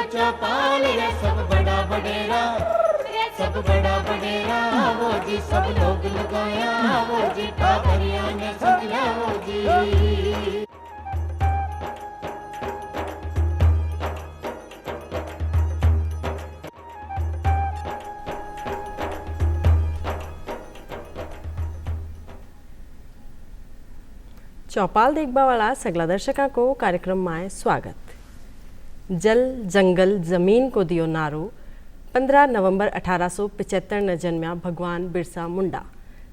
चौपाल रे सब बड़ा बडेरा, सब बड़ा बडेरा वो जी, सब लोग लगाया वो जी, टाबरिया ने समझा वो जी। चौपाल देखबावाला सगळा दर्शकांको कार्यक्रम में स्वागत। जल जंगल जमीन को दियो नारो 15 नवंबर 1875 न जन्म्या भगवान बिरसा मुंडा,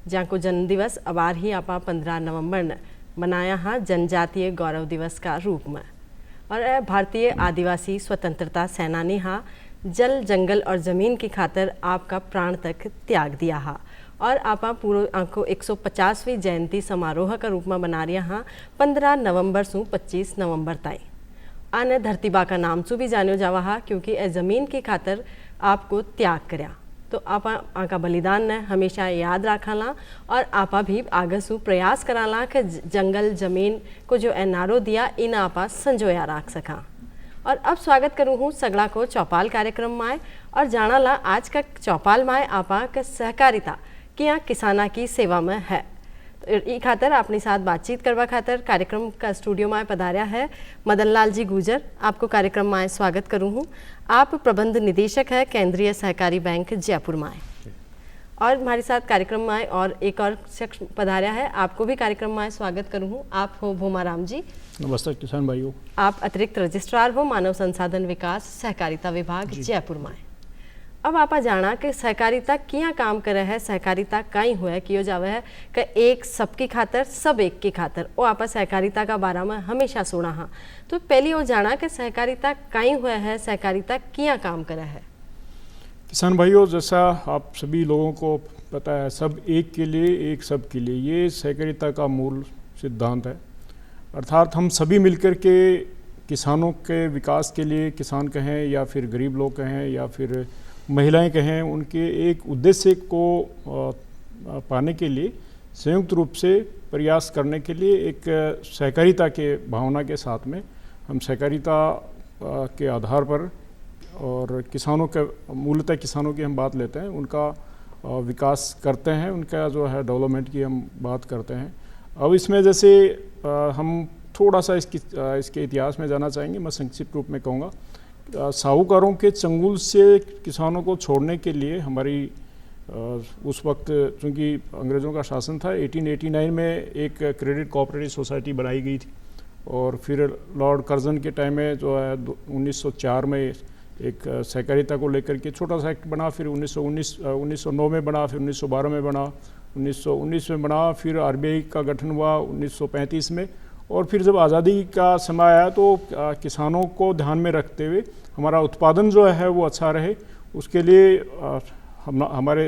जाको जन्म दिवस अबार ही आपा 15 नवंबर न मनाया हाँ जनजातीय गौरव दिवस का रूप में। और भारतीय आदिवासी स्वतंत्रता सेनानी हाँ जल जंगल और ज़मीन की खातर आपका प्राण तक त्याग दिया हा। और आपा पूरे आंखों 150वीं जयंती समारोह का रूप में मना रहा हाँ 15 नवंबर से 25 नवंबर ताई। आने धरतीबा का नाम से भी जानो जावा हा, क्योंकि ए ज़मीन की खातर आपको त्याग करया। तो आपा आका बलिदान ने हमेशा याद रखाला और आपा भी आगे सु प्रयास कराला कि जंगल जमीन को जो ए नारो दिया इन आपा संजोया रख सका। और अब स्वागत करूँ हूँ सगड़ा को चौपाल कार्यक्रम में और जाना ला आज का चौपाल में आपा का सहकारिता कि यहाँ किसाना की सेवा में है। तो ई खातर अपने साथ बातचीत करवा खातर कार्यक्रम का स्टूडियो में पधारा है मदन लाल जी गुजर। आपको कार्यक्रम में स्वागत करूँ हूँ। आप प्रबंध निदेशक है केंद्रीय सहकारी बैंक जयपुर में। और हमारे साथ कार्यक्रम में और एक और शख्स पधारा है, आपको भी कार्यक्रम में स्वागत करूँ हूँ। आप हो भूमाराम जी। नमस्ते किसान भाइयों। आप अतिरिक्त रजिस्ट्रार हो मानव संसाधन विकास सहकारिता विभाग जयपुर में। अब आपा जाना कि सहकारिता किया काम करे है, सहकारिता कहीं हुआ कियो जावे है कि एक सबकी खातर सब एक की खातर। वो आपा सहकारिता का बारे में हमेशा सुना हाँ। तो पहली वो जाना कि सहकारिता कहीं हुआ है, सहकारिता किया काम करे है। किसान भाइयों, जैसा आप सभी लोगों को पता है, सब एक के लिए एक सब के लिए, ये सहकारिता का मूल सिद्धांत है। अर्थात हम सभी मिलकर के किसानों के विकास के लिए, किसान कहें या फिर गरीब लोग कहें या फिर महिलाएं कहें, उनके एक उद्देश्य को पाने के लिए संयुक्त रूप से प्रयास करने के लिए एक सहकारिता के भावना के साथ में हम सहकारिता के आधार पर और किसानों के, मूलतः किसानों की हम बात लेते हैं, उनका विकास करते हैं, उनका जो है डेवलपमेंट की हम बात करते हैं। अब इसमें जैसे हम थोड़ा सा इसके इतिहास में जाना चाहेंगे। मैं संक्षिप्त रूप में कहूँगा, साहूकारों के चंगुल से किसानों को छोड़ने के लिए हमारी उस वक्त चूँकि अंग्रेज़ों का शासन था, 1889 में एक क्रेडिट कोऑपरेटिव सोसाइटी बनाई गई थी। और फिर लॉर्ड कर्जन के टाइम में जो है 1904 में एक सहकारिता को लेकर के छोटा सा एक्ट बना, फिर 1909 में बना, फिर 1912 में बना, 1919 में बना, फिर आरबीआई का गठन हुआ 1935 में। और फिर जब आज़ादी का समय आया तो किसानों को ध्यान में रखते हुए हमारा उत्पादन जो है वो अच्छा रहे, उसके लिए हमारे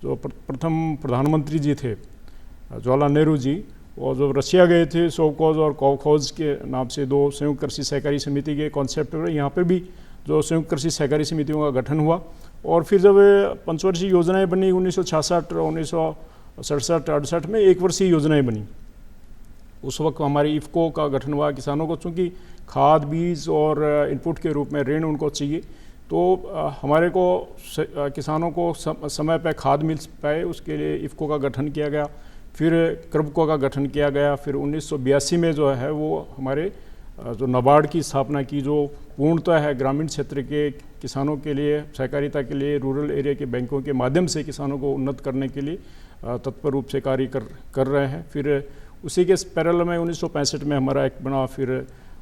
जो प्रथम प्रधानमंत्री जी थे जवाहरलाल नेहरू जी, और जो रशिया गए थे, सोवखोज और कोवखोज के नाम से दो संयुक्त कृषि सहकारी समिति के कॉन्सेप्ट हुए। यहाँ पर भी जो संयुक्त कृषि सहकारी समितियों का गठन हुआ। और फिर जब पंचवर्षीय योजनाएं बनी 1966 और 1967-68 में 1 वर्षीय योजनाएं बनी, उस वक्त हमारी इफ़को का गठन हुआ। किसानों को चूँकि खाद बीज और इनपुट के रूप में ऋण उनको चाहिए, तो हमारे को किसानों को समय पर खाद मिल पाए, उसके लिए इफ़को का गठन किया गया। फिर क्रबको का गठन किया गया। फिर 1982 में जो है वो हमारे जो नाबार्ड की स्थापना की, जो पूर्णतः है ग्रामीण क्षेत्र के किसानों के लिए, सहकारिता के लिए, रूरल एरिया के बैंकों के माध्यम से किसानों को उन्नत करने के लिए तत्पर रूप से कार्य कर रहे हैं। फिर उसी के पैरेलल में 1965 में हमारा एक्ट बना। फिर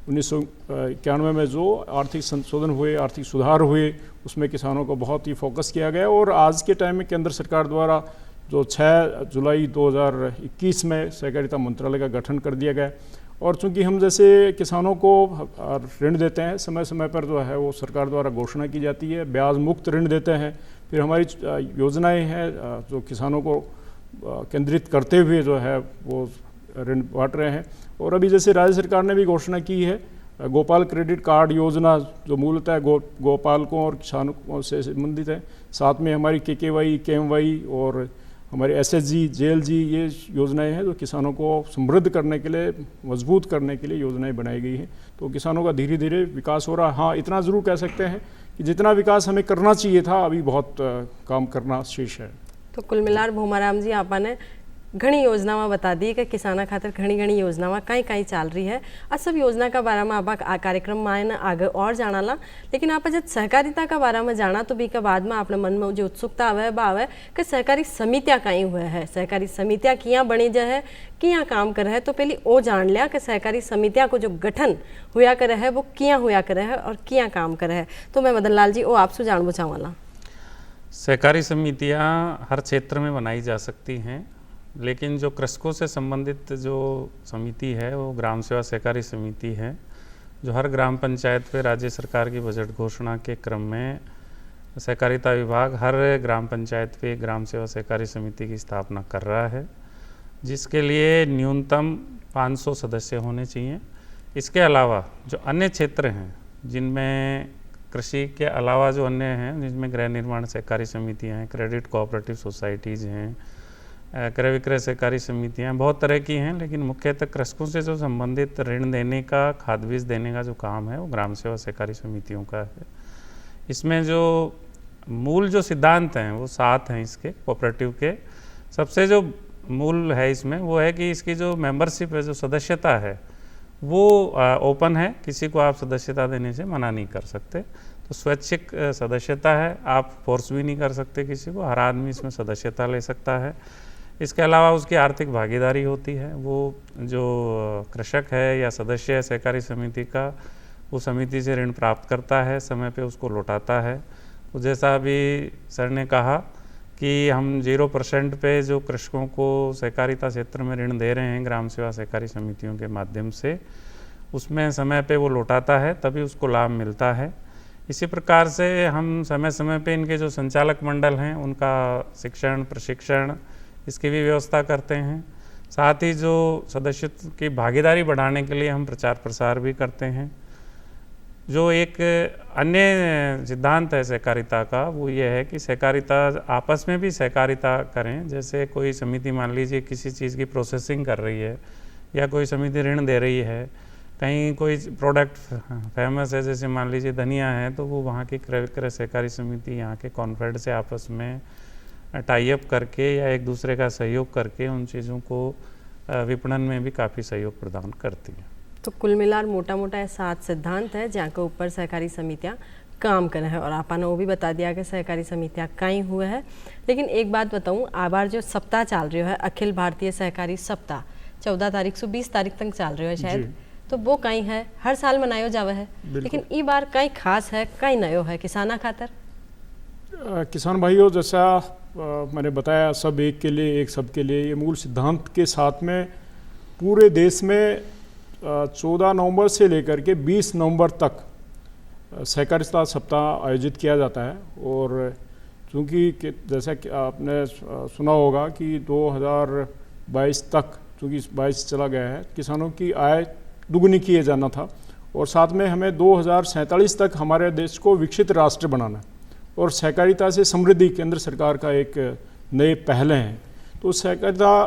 1991 में जो आर्थिक संशोधन हुए, आर्थिक सुधार हुए, उसमें किसानों को बहुत ही फोकस किया गया। और आज के टाइम में केंद्र सरकार द्वारा जो 6 जुलाई 2021 में सहकारिता मंत्रालय का गठन कर दिया गया। और चूँकि हम जैसे किसानों को ऋण देते हैं, समय समय पर जो है वो सरकार द्वारा घोषणा की जाती है, ब्याज मुक्त ऋण देते हैं। फिर हमारी योजनाएं हैं जो किसानों को केंद्रित करते हुए जो है वो ऋण बांट रहे हैं। और अभी जैसे राज्य सरकार ने भी घोषणा की है गोपाल क्रेडिट कार्ड योजना, जो मूलतः गोपालकों और किसानों से संबंधित है। साथ में हमारी KKY, KMY और हमारे SHG, JLG ये योजनाएं हैं जो किसानों को समृद्ध करने के लिए, मजबूत करने के लिए योजनाएं बनाई गई हैं। तो किसानों का धीरे धीरे विकास हो रहा है। हाँ, इतना ज़रूर कह सकते हैं कि जितना विकास हमें करना चाहिए था अभी बहुत काम करना शेष है। तो कुल मिलार भूमाराम जी आपने घणी योजनावां बता दी कि किसाना खातर घणी योजनावां कई चाल रही है। आ सब योजना का बारे में आप कार्यक्रम में आए आगे और जानाला, लेकिन आप जब सहकारिता का बारे में जाना तो भी के बाद में अपने मन में जो उत्सुकता आवे कि सहकारी समितियाँ कहीं हुए है, सहकारी समितियाँ किया बनी है, किया काम करे है। तो पहले वो जान लिया कि सहकारी समितियाँ को जो गठन हुआ करे है वो किया हुआ करे है और किया काम करे है। तो मैं मदन लाल जी वो आपसे जानना चाहूँगा। सहकारी समितियाँ हर क्षेत्र में बनाई जा सकती हैं, लेकिन जो कृषकों से संबंधित जो समिति है वो ग्राम सेवा सहकारी समिति है, जो हर ग्राम पंचायत पे राज्य सरकार की बजट घोषणा के क्रम में सहकारिता विभाग हर ग्राम पंचायत पे ग्राम सेवा सहकारी समिति की स्थापना कर रहा है, जिसके लिए न्यूनतम 500 सदस्य होने चाहिए। इसके अलावा जो अन्य क्षेत्र हैं जिनमें कृषि के अलावा जो अन्य हैं, जिनमें गृह निर्माण सहकारी समितियाँ हैं, क्रेडिट कोऑपरेटिव सोसाइटीज़ हैं, क्रय विक्रय सहकारी समितियाँ बहुत तरह की हैं, लेकिन मुख्यतः कृषकों से जो संबंधित ऋण देने का, खाद बीज देने का जो काम है वो ग्राम सेवा सहकारी समितियों का है। इसमें जो मूल जो सिद्धांत हैं वो 7 हैं इसके कोऑपरेटिव के। सबसे जो मूल है इसमें वो है कि इसकी जो मेंबरशिप है, जो सदस्यता है वो ओपन है, किसी को आप सदस्यता देने से मना नहीं कर सकते। तो स्वैच्छिक सदस्यता है, आप फोर्स भी नहीं कर सकते किसी को, हर आदमी इसमें सदस्यता ले सकता है। इसके अलावा उसकी आर्थिक भागीदारी होती है। वो जो कृषक है या सदस्य है सहकारी समिति का, वो समिति से ऋण प्राप्त करता है, समय पे उसको लौटाता है। तो जैसा अभी सर ने कहा कि हम 0% पे जो कृषकों को सहकारिता क्षेत्र में ऋण दे रहे हैं ग्राम सेवा सहकारी समितियों के माध्यम से, उसमें समय पे वो लौटाता है, तभी उसको लाभ मिलता है। इसी प्रकार से हम समय समय पे इनके जो संचालक मंडल हैं उनका शिक्षण, प्रशिक्षण इसकी भी व्यवस्था करते हैं। साथ ही जो सदस्यत्व की भागीदारी बढ़ाने के लिए हम प्रचार प्रसार भी करते हैं। जो एक अन्य सिद्धांत है सहकारिता का वो ये है कि सहकारिता आपस में भी सहकारिता करें। जैसे कोई समिति मान लीजिए किसी चीज़ की प्रोसेसिंग कर रही है या कोई समिति ऋण दे रही है, कहीं कोई प्रोडक्ट फेमस है, जैसे मान लीजिए धनिया है, तो वो वहाँ की क्रय विक्रय सहकारी समिति यहाँ के कॉन्फेड से आपस में टाई अप करके या एक दूसरे का सहयोग करके उन चीज़ों को विपणन में भी काफ़ी सहयोग प्रदान करती है। तो कुल मिलाकर मोटा मोटा 7 सिद्धांत है जहाँ के ऊपर सहकारी समितियाँ काम करे है। और आपने वो भी बता दिया कि सहकारी समितियाँ कहीं हुए है। लेकिन एक बात बताऊँ, आबार जो सप्ताह चल रही है अखिल भारतीय सहकारी सप्ताह 14 तारीख से 20 तारीख तक चल रही है शायद, तो वो कहीं है, हर साल मनायो जावे है, लेकिन ई बार कहीं खास है, कहीं नयो है किसाना खातर। किसान भाइयों, जैसा मैंने बताया, सब एक के लिए एक सब के लिए, ये मूल सिद्धांत के साथ में पूरे देश में 14 नवंबर से लेकर के 20 नवंबर तक सहकारिता सप्ताह आयोजित किया जाता है। और चूँकि जैसा कि आपने सुना होगा कि 2022 तक, चूँकि 22 चला गया है, किसानों की आय दुगुनी किए जाना था और साथ में हमें 2047 तक हमारे देश को विकसित राष्ट्र बनाना है और सहकारिता से समृद्धि केंद्र सरकार का एक नए पहले हैं। तो सहकारिता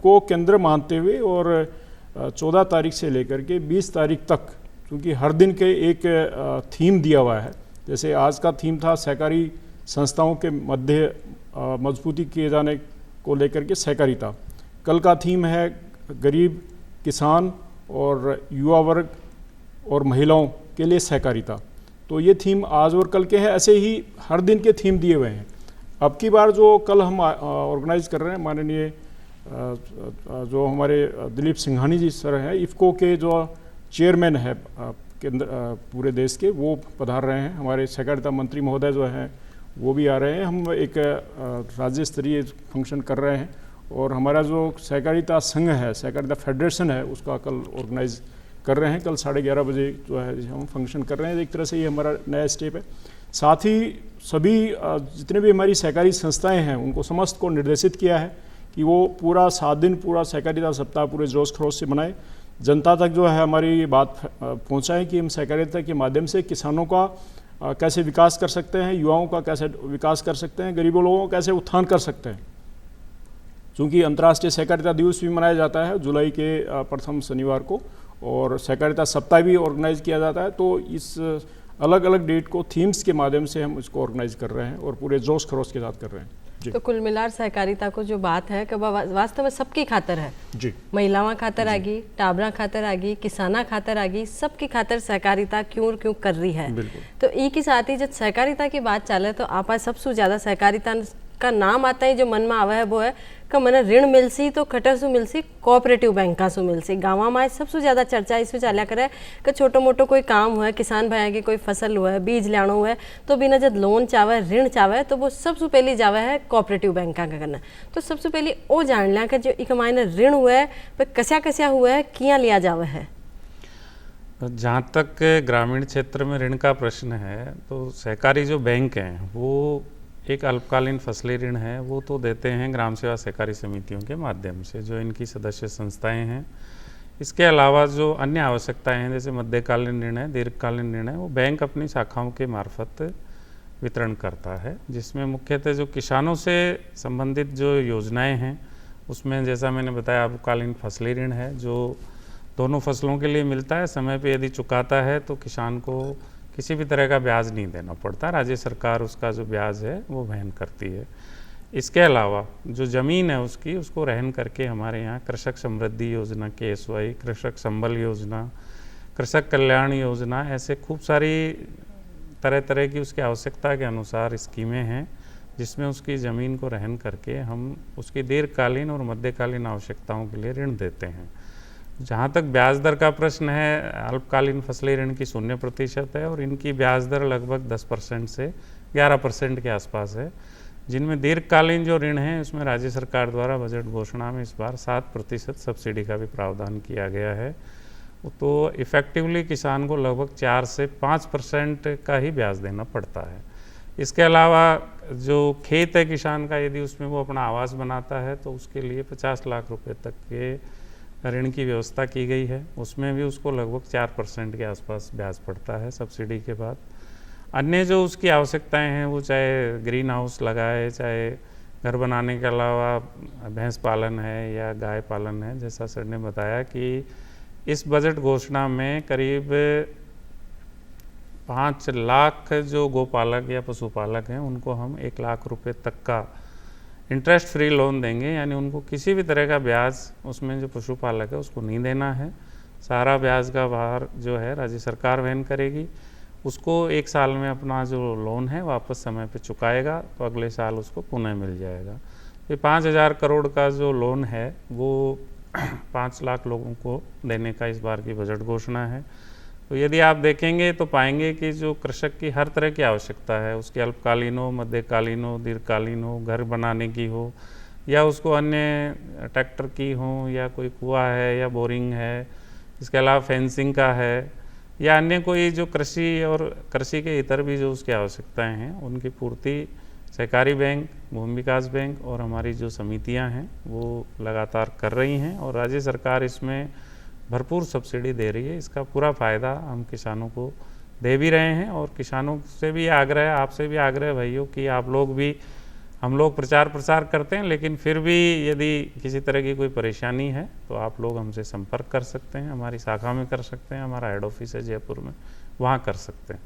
को केंद्र मानते हुए और 14 तारीख से लेकर के 20 तारीख तक, क्योंकि हर दिन के एक थीम दिया हुआ है। जैसे आज का थीम था सहकारी संस्थाओं के मध्य मजबूती किए जाने को लेकर के सहकारिता। कल का थीम है गरीब, किसान और युवा वर्ग और महिलाओं के लिए सहकारिता। तो ये थीम आज और कल के हैं, ऐसे ही हर दिन के थीम दिए हुए हैं। अब की बार जो कल हम ऑर्गेनाइज कर रहे हैं, माननीय जो हमारे दिलीप सिंघानी जी सर हैं, इफ़को के जो चेयरमैन है केंद्र पूरे देश के, वो पधार रहे हैं। हमारे सहकारिता मंत्री महोदय जो हैं वो भी आ रहे हैं। हम एक राज्य स्तरीय फंक्शन कर रहे हैं और हमारा जो सहकारिता संघ है, सहकारिता फेडरेशन है, उसका कल ऑर्गेनाइज कर रहे हैं। कल 11:30 बजे जो है हम फंक्शन कर रहे हैं। एक तरह से ये हमारा नया स्टेप है। साथ ही सभी जितने भी हमारी सहकारी संस्थाएं हैं उनको समस्त को निर्देशित किया है कि वो पूरा 7 दिन पूरा सहकारिता सप्ताह पूरे जोश खरोश से मनाएं, जनता तक जो है हमारी ये बात पहुंचाएं कि हम सहकारिता के माध्यम से किसानों का कैसे विकास कर सकते हैं, युवाओं का कैसे विकास कर सकते हैं, गरीबों लोगों का कैसे उत्थान कर सकते हैं। चूँकि अंतर्राष्ट्रीय सहकारिता दिवस भी मनाया जाता है जुलाई के प्रथम शनिवार को, और सहकारिता सप्ताह भी ऑर्गेनाइज किया जाता है, तो इस अलग अलग डेट को थीम्स के माध्यम से हम इसको ऑर्गेनाइज कर रहे हैं और पूरे जोश खरोश के साथ कर रहे हैं जी। तो कुल मिलाकर सहकारिता को जो बात है कि वास्तव में सबकी खातर है जी। महिलावां खातर आगी, टाबरा खातर आगी, किसाना खातर आगी, सबकी खातर सहकारिता क्यों कर रही है। तो ई के साथ ही जब सहकारिता की बात चले तो आप सबसे ज़्यादा सहकारिता का नाम आता है जो मन में आवा है वो है कि मैंने ऋण मिलसी तो खटर सु मिलसी कोऑपरेटिव बैंका सु मिलसी। गाँव में सबसे ज़्यादा चर्चा इसमें चालिया करे कि छोटो मोटो कोई काम हुआ है, किसान भाई की कोई फसल हुआ है, बीज लानो हुआ है, तो बिना जब लोन चावे ऋण चावे तो वो सबसे पहली जावे है कोऑपरेटिव बैंका का करना। तो सबसे पहले वो जान लिया कि जो एक मायने ऋण हुआ है वह कस्या हुआ है, किया लिया जावे है। जहाँ तक ग्रामीण क्षेत्र में ऋण का प्रश्न है तो सहकारी जो बैंक हैं वो एक अल्पकालीन फसली ऋण है वो तो देते हैं ग्राम सेवा सहकारी समितियों के माध्यम से जो इनकी सदस्य संस्थाएं हैं। इसके अलावा जो अन्य आवश्यकताएं हैं जैसे मध्यकालीन ऋण है, दीर्घकालीन ऋण है, वो बैंक अपनी शाखाओं के मार्फत वितरण करता है, जिसमें मुख्यतः जो किसानों से संबंधित जो योजनाएं हैं उसमें जैसा मैंने बताया अल्पकालीन फसली ऋण है जो दोनों फसलों के लिए मिलता है। समय पे यदि चुकाता है तो किसान को किसी भी तरह का ब्याज नहीं देना पड़ता, राज्य सरकार उसका जो ब्याज है वो वहन करती है। इसके अलावा जो ज़मीन है उसको रहन करके हमारे यहाँ कृषक समृद्धि योजना KSY, कृषक संबल योजना, कृषक कल्याण योजना, ऐसे खूब सारी तरह तरह की उसकी आवश्यकता के अनुसार स्कीमें हैं जिसमें उसकी ज़मीन को रहन करके हम उसकी दीर्घकालीन और मध्यकालीन आवश्यकताओं के लिए ऋण देते हैं। जहाँ तक ब्याज दर का प्रश्न है, अल्पकालीन फसली ऋण की 0% है और इनकी ब्याज दर लगभग 10% से 11% के आसपास है। जिनमें दीर्घकालीन जो ऋण है उसमें राज्य सरकार द्वारा बजट घोषणा में इस बार 7% सब्सिडी का भी प्रावधान किया गया है। तो इफ़ेक्टिवली किसान को लगभग 4 से 5% का ही ब्याज देना पड़ता है। इसके अलावा जो खेत है किसान का, यदि उसमें वो अपना आवास बनाता है तो उसके लिए 50 लाख रुपए तक के ऋण की व्यवस्था की गई है। उसमें भी उसको लगभग 4% के आसपास ब्याज पड़ता है सब्सिडी के बाद। अन्य जो उसकी आवश्यकताएं हैं वो चाहे ग्रीन हाउस लगाए, चाहे घर बनाने के अलावा भैंस पालन है या गाय पालन है, जैसा सर ने बताया कि इस बजट घोषणा में करीब 5 लाख जो गोपालक या पशुपालक हैं उनको हम 1 लाख रुपए तक का इंटरेस्ट फ्री लोन देंगे, यानी उनको किसी भी तरह का ब्याज उसमें जो पशुपालक है उसको नहीं देना है। सारा ब्याज का भार जो है राज्य सरकार वहन करेगी। उसको 1 साल में अपना जो लोन है वापस समय पे चुकाएगा तो अगले साल उसको पुनः मिल जाएगा। ये 5,000 करोड़ का जो लोन है वो 5 लाख लोगों को देने का इस बार की बजट घोषणा है। तो यदि आप देखेंगे तो पाएंगे कि जो कृषक की हर तरह की आवश्यकता है, उसकी अल्पकालीन हो, मध्यकालीन हो, दीर्घकालीन हो, घर बनाने की हो या उसको अन्य ट्रैक्टर की हो या कोई कुआं है या बोरिंग है, इसके अलावा फेंसिंग का है या अन्य कोई जो कृषि और कृषि के इतर भी जो उसकी आवश्यकताएं हैं उनकी पूर्ति सहकारी बैंक, भूमि विकास बैंक और हमारी जो समितियां हैं वो लगातार कर रही हैं और राज्य सरकार इसमें भरपूर सब्सिडी दे रही है। इसका पूरा फ़ायदा हम किसानों को दे भी रहे हैं और किसानों से भी आग्रह है, आपसे भी आग्रह है भाइयों कि आप लोग भी, हम लोग प्रचार प्रसार करते हैं लेकिन फिर भी यदि किसी तरह की कोई परेशानी है तो आप लोग हमसे संपर्क कर सकते हैं, हमारी शाखा में कर सकते हैं, हमारा हेड ऑफिस है जयपुर में, वहाँ कर सकते हैं।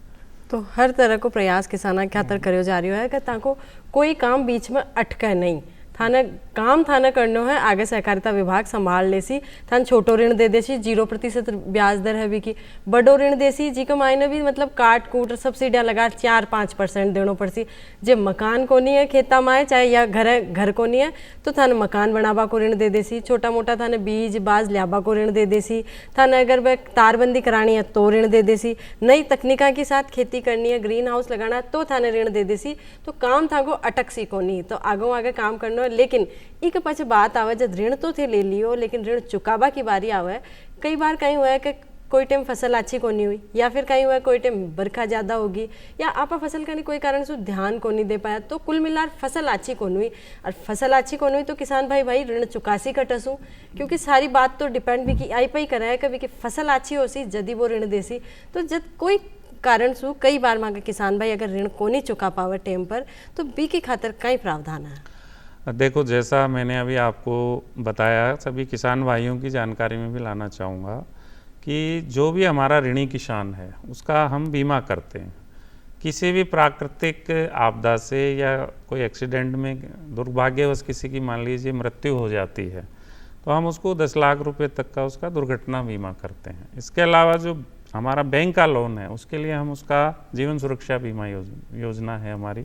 तो हर तरह को प्रयास किसाना के खातर करो जा रही है कि ताको कोई काम बीच में अटके नहीं, थाने काम थाने करनो है, आगे सहकारिता विभाग संभाल लेसी, थान छोटो ऋण दे देसी 0% ब्याज दर है भी, बड़ो ऋण देसी जी को मायने भी मतलब काट कूट सब्सिडियाँ लगा 4-5% देनो पड़सी। जे मकान को नहीं है खेता माए चाहे या घर को नहीं है तो थाने मकान बनाबा को ऋण दे देसी, छोटा मोटा थाने बीज बाज लियाबा को ऋण दे देसी, थाने अगर वह तारबंदी करानी है तो ऋण दे देसी, नई तकनीका के साथ खेती करनी है, ग्रीन हाउस लगाना है तो थाने ऋण दे देसी। तो काम था को अटक सी को नहीं, तो आगो आगे काम करना। लेकिन एक पाछे बात आवे जब ऋण तो थे ले लियो लेकिन ऋण चुकाबा की बारी आवे, कई बार कहीं हुआ है कि कोई टाइम फसल अच्छी को नहीं हुई या फिर कहीं हुआ कोई टाइम बरखा ज़्यादा होगी या आपा फसल का नहीं कोई कारण से ध्यान को नहीं दे पाया, तो कुल मिलाकर फसल अच्छी को नहीं हुई। और फसल अच्छी को नहीं हुई तो किसान भाई ऋण चुकासी कटसू, क्योंकि सारी बात तो डिपेंड भी की आई पाई कराया कभी कि फसल अच्छी हो सी जदी वो ऋण देसी। तो जब कोई कारण से कई बार मांगे किसान भाई अगर ऋण को नहीं चुका पावे टाइम पर तो बी की खातर कई प्रावधान है। देखो, जैसा मैंने अभी आपको बताया, सभी किसान भाइयों की जानकारी में भी लाना चाहूँगा कि जो भी हमारा ऋणी किसान है उसका हम बीमा करते हैं। किसी भी प्राकृतिक आपदा से या कोई एक्सीडेंट में दुर्भाग्यवश किसी की मान लीजिए मृत्यु हो जाती है तो हम उसको 10 लाख रुपए तक का उसका दुर्घटना बीमा करते हैं। इसके अलावा जो हमारा बैंक का लोन है उसके लिए हम उसका जीवन सुरक्षा बीमा योजना है हमारी,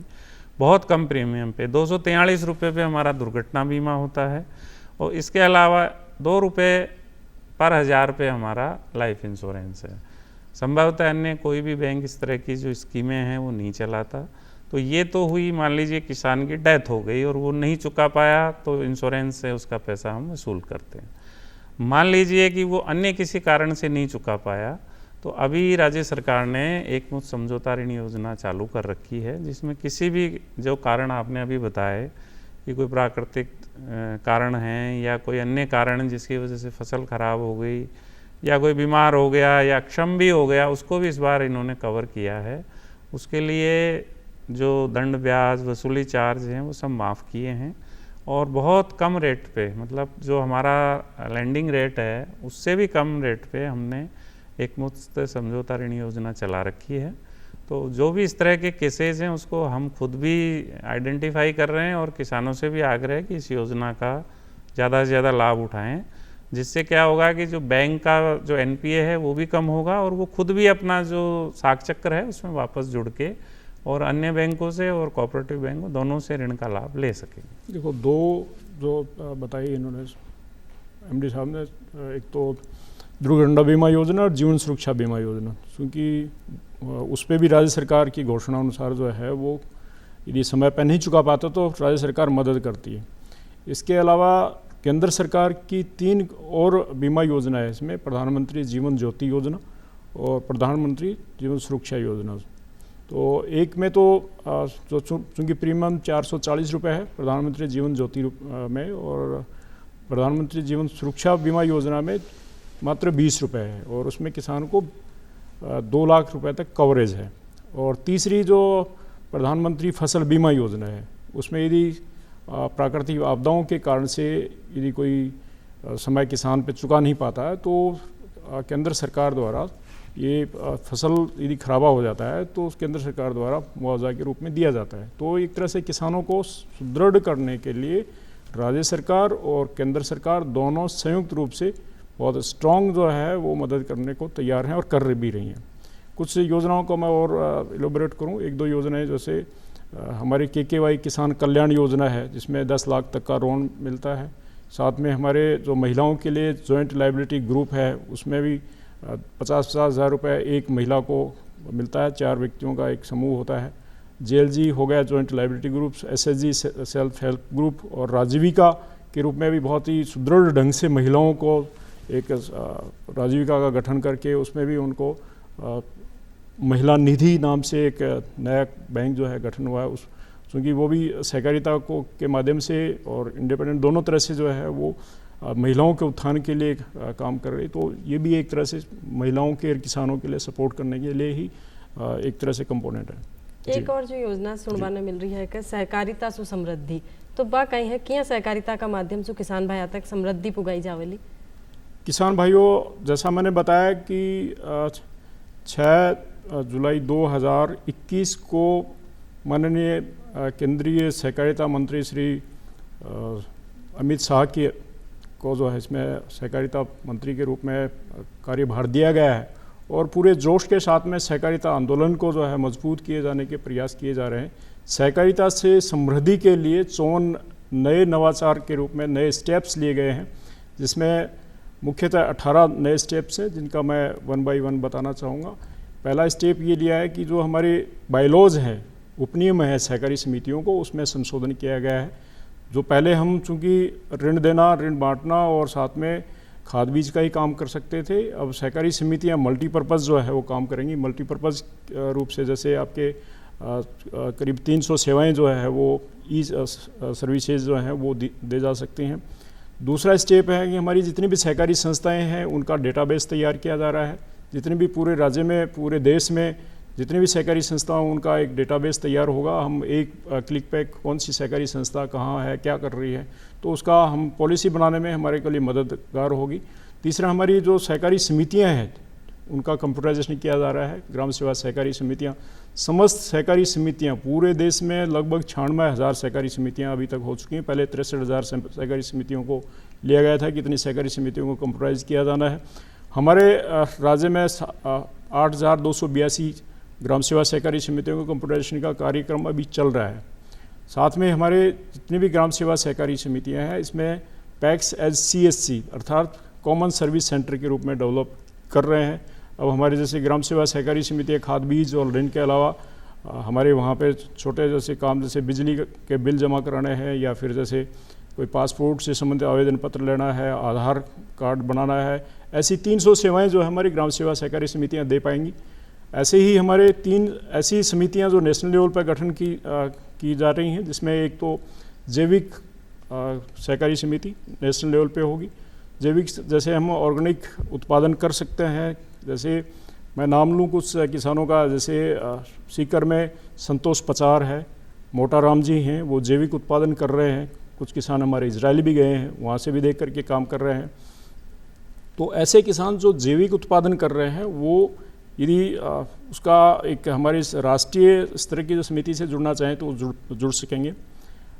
बहुत कम प्रीमियम पे 243 रुपये पे हमारा दुर्घटना बीमा होता है। और इसके अलावा 2 रुपये पर 1000 पे हमारा लाइफ इंश्योरेंस है। संभवतः अन्य कोई भी बैंक इस तरह की जो स्कीमें हैं वो नहीं चलाता। तो ये तो हुई, मान लीजिए किसान की डेथ हो गई और वो नहीं चुका पाया तो इंश्योरेंस से उसका पैसा हम वसूल करते हैं। मान लीजिए कि वो अन्य किसी कारण से नहीं चुका पाया तो अभी राज्य सरकार ने एक मुश्त समझौता ऋण योजना चालू कर रखी है, जिसमें किसी भी जो कारण आपने अभी बताए कि कोई प्राकृतिक कारण हैं या कोई अन्य कारण जिसकी वजह से फसल खराब हो गई या कोई बीमार हो गया या अक्षम भी हो गया, उसको भी इस बार इन्होंने कवर किया है। उसके लिए जो दंड ब्याज वसूली चार्ज हैं वो सब माफ़ किए हैं और बहुत कम रेट पे, मतलब जो हमारा लैंडिंग रेट है उससे भी कम रेट पे हमने एक मुफ्त समझौता ऋण योजना चला रखी है। तो जो भी इस तरह के केसेस हैं उसको हम खुद भी आइडेंटिफाई कर रहे हैं और किसानों से भी आग्रह है कि इस योजना का ज़्यादा से ज़्यादा लाभ उठाएं, जिससे क्या होगा कि जो बैंक का जो एनपीए है वो भी कम होगा और वो खुद भी अपना जो साख चक्र है उसमें वापस जुड़ के और अन्य बैंकों से और कोऑपरेटिव बैंकों दोनों से ऋण का लाभ ले सकेंगे। देखो, दो जो बताई इन्होंने एमडी साहब ने, एक तो दुर्घटना बीमा योजना और जीवन सुरक्षा बीमा योजना, क्योंकि उस पर भी राज्य सरकार की घोषणा अनुसार जो है वो यदि समय पर नहीं चुका पाता तो राज्य सरकार मदद करती है। इसके अलावा केंद्र सरकार की 3 और बीमा योजना है इसमें, प्रधानमंत्री जीवन ज्योति योजना और प्रधानमंत्री जीवन सुरक्षा योजना। तो एक में तो जो चूँकि प्रीमियम 440 रुपये है प्रधानमंत्री जीवन ज्योति में, और प्रधानमंत्री जीवन सुरक्षा बीमा योजना में मात्र 20 रुपये है और उसमें किसान को 2 लाख रुपए तक कवरेज है। और तीसरी जो प्रधानमंत्री फसल बीमा योजना है उसमें यदि प्राकृतिक आपदाओं के कारण से यदि कोई समय किसान पे चुका नहीं पाता है तो केंद्र सरकार द्वारा ये फसल यदि खराबा हो जाता है तो केंद्र सरकार द्वारा मुआवजा के रूप में दिया जाता है। तो एक तरह से किसानों को सुदृढ़ करने के लिए राज्य सरकार और केंद्र सरकार दोनों संयुक्त रूप से बहुत स्ट्रॉन्ग जो है वो मदद करने को तैयार हैं और कर भी रही हैं। कुछ योजनाओं को मैं और एलोबरेट करूं, 1-2 योजनाएं जैसे हमारी KKY किसान कल्याण योजना है जिसमें 10 लाख तक का लोन मिलता है। साथ में हमारे जो महिलाओं के लिए जॉइंट लायबिलिटी ग्रुप है उसमें भी 50-50 हज़ार रुपये एक महिला को मिलता है, 4 व्यक्तियों का एक समूह होता है। JLG हो गया joint liability group, SHG self help group, और राजीविका के रूप में भी बहुत ही सुदृढ़ ढंग से महिलाओं को एक राजीविका का गठन करके उसमें भी उनको महिला निधि नाम से एक नया बैंक जो है गठन हुआ है। उस क्योंकि वो भी सहकारिता को के माध्यम से और इंडिपेंडेंट दोनों तरह से जो है वो महिलाओं के उत्थान के लिए काम कर रही। तो ये भी एक तरह से महिलाओं के और किसानों के लिए सपोर्ट करने के लिए ही एक तरह से कंपोनेंट है। एक और जो योजना सुनवाने मिल रही है कि सहकारिता सु समृद्धि, तो बा कहीं है कि सहकारिता का माध्यम से किसान भाई तक समृद्धि पुगाई जावेली। किसान भाइयों, जैसा मैंने बताया कि 6 जुलाई 2021 को माननीय केंद्रीय सहकारिता मंत्री श्री अमित शाह की को जो है इसमें सहकारिता मंत्री के रूप में कार्यभार दिया गया है और पूरे जोश के साथ में सहकारिता आंदोलन को जो है मजबूत किए जाने के प्रयास किए जा रहे हैं। सहकारिता से समृद्धि के लिए 54 नए नवाचार के रूप में नए स्टेप्स लिए गए हैं, जिसमें मुख्यतः 18 नए स्टेप्स हैं जिनका मैं 1 बाय 1 बताना चाहूँगा। पहला स्टेप ये लिया है कि जो हमारे बायलॉज हैं, उपनियम है सहकारी समितियों को, उसमें संशोधन किया गया है। जो पहले हम चूँकि ऋण देना, ऋण बांटना और साथ में खाद बीज का ही काम कर सकते थे, अब सहकारी समितियाँ मल्टीपर्पज़ जो है वो काम करेंगी। मल्टीपर्पज़ रूप से जैसे आपके करीब 300 सेवाएं जो है वो ई सर्विसेज जो हैं वो दे जा सकती हैं। दूसरा स्टेप है कि हमारी जितनी भी सहकारी संस्थाएं हैं उनका डेटाबेस तैयार किया जा रहा है। जितने भी पूरे राज्य में, पूरे देश में जितने भी सहकारी संस्था हैं उनका एक डेटाबेस तैयार होगा। हम एक क्लिक पे कौन सी सहकारी संस्था कहाँ है, क्या कर रही है, तो उसका हम पॉलिसी बनाने में हमारे के लिए मददगार होगी। तीसरा, हमारी जो सहकारी समितियां हैं उनका कंप्यूटराइजेशन किया जा रहा है। ग्राम सेवा सहकारी समितियां, समस्त सहकारी समितियां पूरे देश में लगभग 96,000 सहकारी समितियां अभी तक हो चुकी हैं। पहले 63,000 सहकारी समितियों को लिया गया था कि इतनी सहकारी समितियों को कंप्यूटराइज किया जाना है। हमारे राज्य में 8,282 ग्राम सेवा सहकारी समितियों को कंप्यूटराइजेशन का कार्यक्रम अभी चल रहा है। साथ में हमारे जितनी भी ग्राम सेवा सहकारी समितियां हैं इसमें पैक्स एज CSC अर्थात कॉमन सर्विस सेंटर के रूप में डेवलप कर रहे हैं। अब हमारे जैसे ग्राम सेवा सहकारी समितियाँ खाद बीज और ऋण के अलावा हमारे वहाँ पे छोटे जैसे काम जैसे बिजली के बिल जमा कराने हैं या फिर जैसे कोई पासपोर्ट से संबंधित आवेदन पत्र लेना है, आधार कार्ड बनाना है, ऐसी 300 सेवाएं जो हमारी ग्राम सेवा सहकारी समितियां दे पाएंगी। ऐसे ही हमारे 3 ऐसी समितियां जो नेशनल लेवल पर गठन की जा रही हैं, जिसमें एक तो जैविक सहकारी समिति नेशनल लेवल पे होगी। जैविक जैसे हम ऑर्गेनिक उत्पादन कर सकते हैं, जैसे मैं नाम लूँ कुछ किसानों का, जैसे सीकर में संतोष पचार है, मोटाराम जी हैं, वो जैविक उत्पादन कर रहे हैं। कुछ किसान हमारे इजराइल भी गए हैं, वहाँ से भी देख करके काम कर रहे हैं। तो ऐसे किसान जो जैविक उत्पादन कर रहे हैं वो यदि उसका एक हमारी राष्ट्रीय स्तर की जो समिति से जुड़ना चाहें तो जुड़ सकेंगे।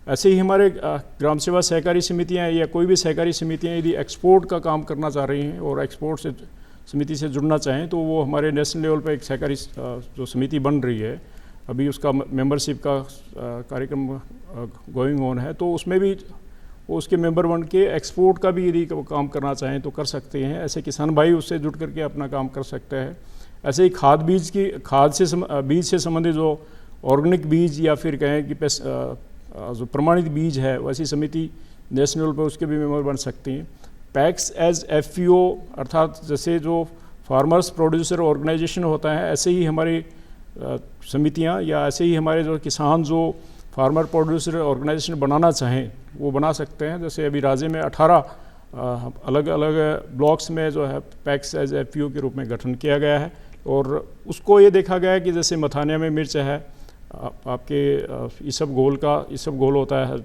ऐसे ही हमारे ग्राम सेवा सहकारी समितियां या कोई भी सहकारी समितियां यदि एक्सपोर्ट का काम करना चाह रही हैं और एक्सपोर्ट से समिति से जुड़ना चाहें तो वो हमारे नेशनल लेवल पर एक सहकारी जो समिति बन रही है, अभी उसका मेंबरशिप का कार्यक्रम गोइंग ऑन है, तो उसमें भी वो उसके मेंबर बन के एक्सपोर्ट का भी यदि काम करना चाहें तो कर सकते हैं। ऐसे किसान भाई उससे जुड़ करके अपना काम कर सकते हैं। ऐसे ही खाद से बीज से संबंधित जो ऑर्गेनिक बीज या फिर कहें कि जो प्रमाणित बीज है वैसी समिति नेशनल लेवल पर उसके भी मेंबर बन सकती हैं। पैक्स एज FPO अर्थात जैसे जो फार्मर्स प्रोड्यूसर ऑर्गेनाइजेशन होता है, ऐसे ही हमारी समितियां या ऐसे ही हमारे जो किसान जो फार्मर प्रोड्यूसर ऑर्गेनाइजेशन बनाना चाहें वो बना सकते हैं। जैसे अभी राज्य में 18 अलग अलग ब्लॉक्स में जो है पैक्स एज FPO के रूप में गठन किया गया है और उसको ये देखा गया है कि जैसे मथानिया में मिर्च है, आपके इसबगोल होता है,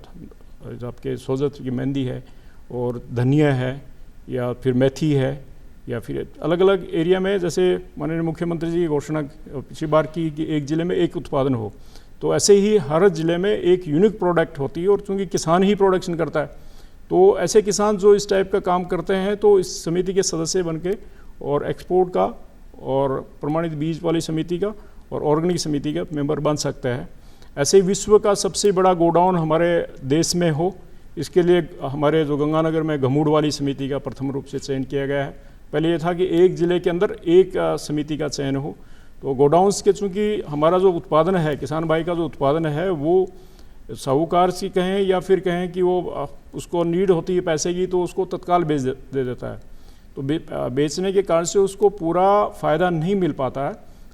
आपके सोजत की मेहंदी है और धनिया है या फिर मेथी है या फिर अलग अलग एरिया में, जैसे माननीय मुख्यमंत्री जी की घोषणा पिछली बार की कि एक ज़िले में एक उत्पादन हो, तो ऐसे ही हर ज़िले में एक यूनिक प्रोडक्ट होती है और चूँकि किसान ही प्रोडक्शन करता है तो ऐसे किसान जो इस टाइप का काम करते हैं तो इस समिति के सदस्य बन के और एक्सपोर्ट का और प्रमाणित बीज वाली समिति का और ऑर्गेनिक समिति का मेंबर बन सकते हैं। ऐसे ही विश्व का सबसे बड़ा गोडाउन हमारे देश में हो, इसके लिए हमारे जो गंगानगर में गमूड़ वाली समिति का प्रथम रूप से चयन किया गया है। पहले ये था कि एक ज़िले के अंदर एक समिति का चयन हो। तो गोडाउंस के चूँकि हमारा जो उत्पादन है, किसान भाई का जो उत्पादन है वो साहूकार से कहें या फिर कहें कि वो उसको नीड होती है पैसे की तो उसको तत्काल बेच दे देता है, तो बेचने के कारण से उसको पूरा फ़ायदा नहीं मिल पाता है।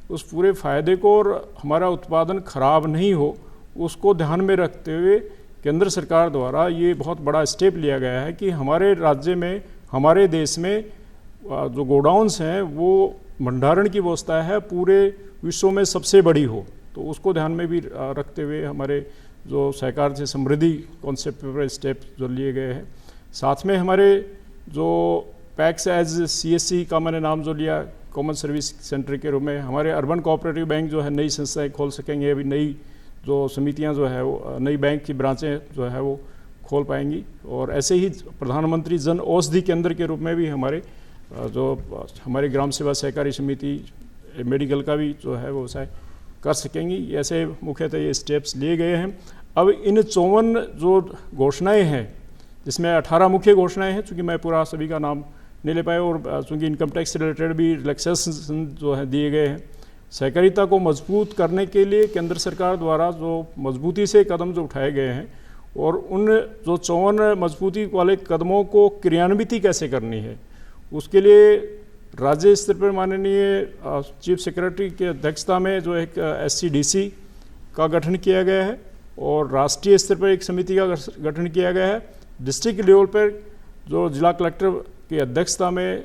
उस पूरे फ़ायदे को और हमारा उत्पादन खराब नहीं हो उसको ध्यान में रखते हुए केंद्र सरकार द्वारा ये बहुत बड़ा स्टेप लिया गया है कि हमारे राज्य में, हमारे देश में जो गोडाउन्स हैं वो भंडारण की व्यवस्था है पूरे विश्व में सबसे बड़ी हो, तो उसको ध्यान में भी रखते हुए हमारे जो सहकार से समृद्धि कॉन्सेप्ट पर स्टेप जो लिए गए हैं। साथ में हमारे जो पैक्स एज CSC का मैंने नाम जो लिया कॉमन सर्विस सेंटर के रूप में, हमारे अर्बन कोऑपरेटिव बैंक जो है नई संस्थाएं खोल सकेंगे। अभी नई जो समितियां जो है वो नई बैंक की ब्रांचें जो है वो खोल पाएंगी। और ऐसे ही प्रधानमंत्री जन औषधि केंद्र के रूप में भी हमारे ग्राम सेवा सहकारी समिति मेडिकल का भी जो है व्यवसाय कर सकेंगी। ऐसे मुख्यतः ये स्टेप्स लिए गए हैं। अब इन 54 जो घोषणाएं हैं जिसमें 18 मुख्य घोषणाएं हैं, चूँकि मैं पूरा सभी का नाम नहीं ले पाए और चूँकि इनकम टैक्स से रिलेटेड भी रिलैक्सेशन जो है दिए गए हैं। सहकारिता को मजबूत करने के लिए केंद्र सरकार द्वारा जो मजबूती से कदम जो उठाए गए हैं और उन जो 54 मजबूती वाले कदमों को क्रियान्वित कैसे करनी है उसके लिए राज्य स्तर पर माननीय चीफ सेक्रेटरी की अध्यक्षता में जो एक SCDC का गठन किया गया है और राष्ट्रीय स्तर पर एक समिति का गठन किया गया है। डिस्ट्रिक्ट लेवल पर जो जिला कलेक्टर की अध्यक्षता में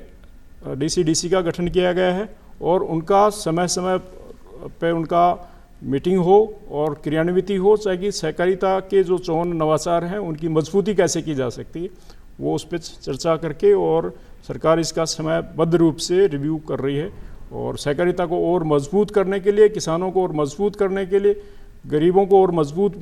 DCDC का गठन किया गया है और उनका समय समय पे उनका मीटिंग हो और क्रियान्विति हो, ताकि सहकारिता के जो 54 नवाचार हैं उनकी मजबूती कैसे की जा सकती है, वो उस पर चर्चा करके, और सरकार इसका समयबद्ध रूप से रिव्यू कर रही है। और सहकारिता को और मजबूत करने के लिए, किसानों को और मजबूत करने के लिए, गरीबों को और मजबूत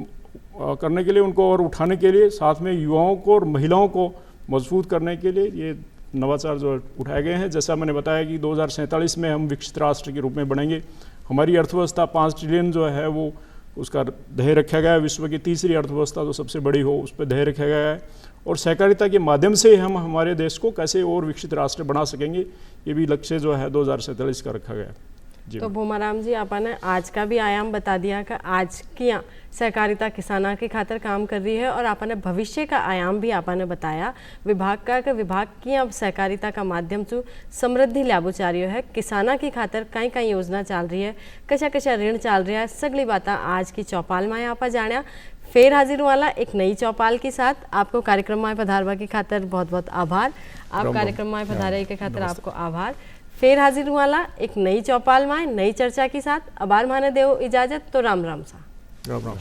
करने के लिए, उनको और उठाने के लिए, साथ में युवाओं को और महिलाओं को मजबूत करने के लिए ये नवाचार जो उठाए गए हैं। जैसा मैंने बताया कि 2047 में हम विकसित राष्ट्र के रूप में बढ़ेंगे। हमारी अर्थव्यवस्था 5 ट्रिलियन जो है वो उसका ध्येय रखा गया है। विश्व की तीसरी अर्थव्यवस्था जो सबसे बड़ी हो उस पर ध्येय रखा गया है। और सहकारिता के माध्यम से हम हमारे देश को कैसे और विकसित राष्ट्र बना सकेंगे, ये भी लक्ष्य जो है 2047 का रखा गया है। तो भूमाराम जी, आपने आज का भी आयाम बता दिया कि आज की सहकारिता किसाना की खातर काम कर रही है, और आपने भविष्य का आयाम भी आपने बताया विभाग का, कि विभाग की अब सहकारिता का माध्यम से समृद्धि लाभो चाह रही है, किसाना की खातर कई कई योजना चल रही है, कशा कशा ऋण चल रहा है, सगली बातें आज की चौपाल में आप जाना। फिर हाजिर वाला एक नई चौपाल के साथ। आपको कार्यक्रम में पधारवा की खातर बहुत बहुत आभार। आप कार्यक्रम में पधारे के खातर आपको आभार। फिर हाजिर वाला एक नई चौपाल में नई चर्चा के साथ। अबार माने देव इजाजत। तो राम राम सा। राम राम।